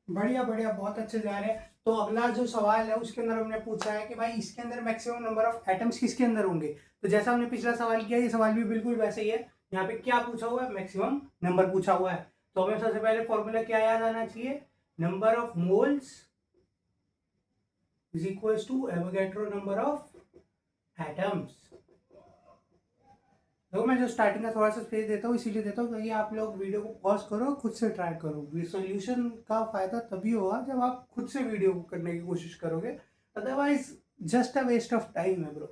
बढ़िया बढ़िया, बहुत अच्छे जा रहे हैं। तो अगला जो सवाल है उसके अंदर हमने पूछा है कि भाई इसके अंदर मैक्सिमम नंबर ऑफ एटम्स किसके अंदर होंगे। तो जैसा हमने पिछला सवाल किया, ये सवाल भी बिल्कुल वैसे ही है। यहाँ पे क्या पूछा हुआ है, मैक्सिमम नंबर पूछा हुआ है। तो हमें सबसे पहले फॉर्मूला क्या याद आना चाहिए, number of moles is equal to Avogadro number of atoms. देखो मैं जो स्टार्टिंग का थोड़ा सा स्पेस देता हूँ इसीलिए देता हूँ ताकि आप लोग वीडियो को पॉज करो, खुद से ट्राई करो। सॉल्यूशन का फायदा तभी होगा जब आप खुद से वीडियो को करने की कोशिश करोगे, otherwise just a waste of time है ब्रो।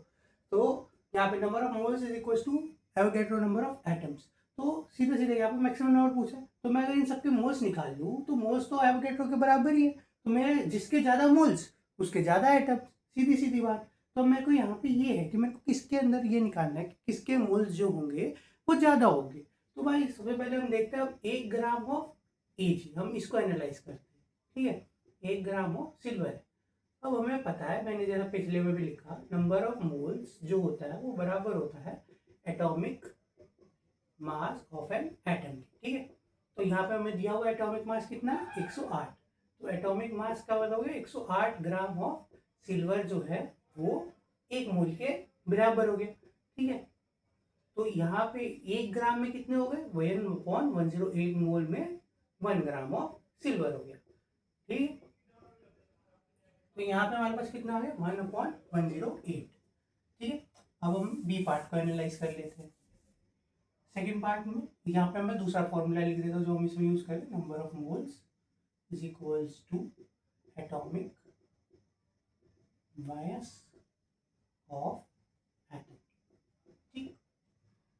तो यहाँ पे number of moles is equal to Avogadro number of atoms. तो सीधे सीधे यहाँ पे मैक्सिमम नंबर पूछा, तो मैं अगर इन सबके मोल्स निकाल लूँ तो मोल्स तो एवोगैड्रो के बराबर ही है। तो मैं जिसके ज्यादा मोल्स उसके ज्यादा एटम्स, सीधी सीधी बात। तो मेरे को यहाँ पे ये है कि मेरे को किसके अंदर ये निकालना है कि किसके मोल्स जो होंगे वो ज्यादा होंगे। तो भाई सबसे पहले हम देखते हैं 1 ग्राम ऑफ एजी, हम इसको एनालाइज करते हैं। ठीक है, 1 ग्राम ऑफ सिल्वर है। अब हमें पता है, मैंने जैसा पिछले में भी लिखा, नंबर ऑफ मोल्स जो होता है वो बराबर होता है atomic mass of an atom. ठीक है, तो यहाँ पे हमें दिया हुआ एटॉमिक मास कितना, 108। तो एटॉमिक मास का मतलब हो गया 108 ग्राम ऑफ सिल्वर जो है वो 1 मोल के बराबर हो गया। ठीक है, तो यहाँ पे 1 ग्राम में कितने हो गए, 1/108 मोल में 1 ग्राम ऑफ सिल्वर हो गया। ठीक है, तो यहाँ पे हमारे पास कितना आ गया, 1/108। ठीक है, अब हम बी पार्ट को एनालाइज कर लेते हैं। सेकेंड पार्ट में यहाँ पे मैं दूसरा फॉर्मूला लिख देता हूँ जो हम इसमें यूज करें, number of moles is equals to atomic mass of atom. ठीक,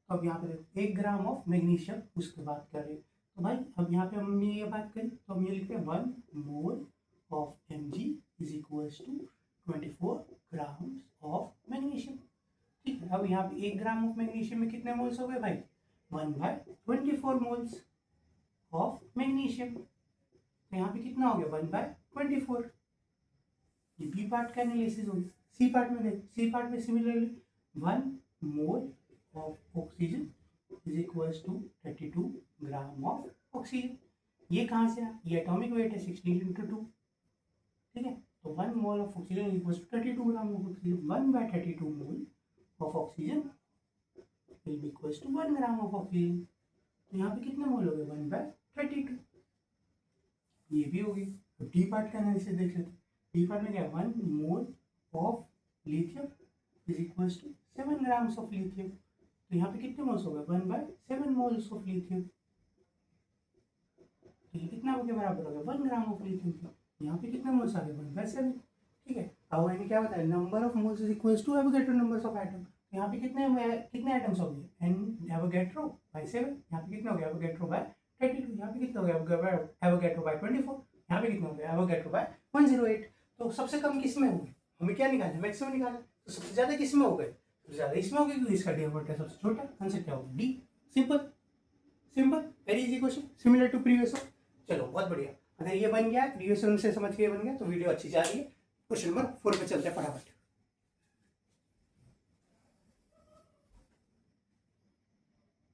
अब यहाँ पे 1 ग्राम ऑफ मैग्नीशियम उसकी बात कर रहे हैं। तो भाई अब यहाँ पे हमने ये बात करी तो हम ये लिखते हैं 1 mole of Mg is equals to 24 grams of magnesium. ठीक है, अब यहाँ पे 1 ग्राम ऑफ मैग्नीशियम में कितने मोल्स हो गए भाई, 1/24 मोल्स ऑफ मैग्नीशियम। तो यहाँ पे कितना हो गया, 1/24। ये बी पार्ट का एनालिसिस हो गया। सी पार्ट में देख, सी पार्ट में similarly 1 mole of oxygen is equals to 32 gram of oxygen. ये कहाँ से आया, ये एटॉमिक वेट है 16 × 2। ठीक है, तो 1 mole of oxygen equals to 32 gram of oxygen. 1/32 mole of oxygen will be equals to 1 gram of oxygen. तो यहाँ पे कितने मोल हो गए, 1/32। ये भी होगी। तो डी पार्ट का एनालिसिस देख लेते हैं। डी पार्ट में क्या है, 1 mole of lithium is equals to 7 grams of lithium. तो यहाँ पे कितने मोल्स हो गए, 1/7 मोल्स ऑफ लिथियम। तो ये कितना के बराबर हो गया, 1 ग्राम ऑफ लिथियम। यहाँ पे कितने मोल्स आ गए, 1/7। ठीक है, अब मैंने क्या बताया, number of moles is equals to Avogadro numbers of atom. यहाँ पे कितने एटम्स हो गए, एन एवोगैड्रो बाय 7। यहाँ पे कितना हो गया, एवोगैड्रो बाय 32। यहाँ पे कितना हो गया, एवोगैड्रो बाय 24। यहाँ पे कितना हो गया, एवोगैड्रो बाय 108। तो सबसे कम किस में होगी, हमें क्या निकालना, मैक्सिमम निकालना। तो सबसे ज्यादा किस में हो गए, सबसे ज्यादा इसमें हो गया क्योंकि इसका डिनोमिनेटर है सबसे छोटा। आंसर क्या होगा, D. Simple simple, very easy question, similar to previous one. चलो बहुत बढ़िया, अगर ये बन गया, प्रीवियस वन से समझ के ये बन गया तो वीडियो अच्छी जा रही है। क्वेश्चन नंबर 4 पे चलते हैं फटाफट।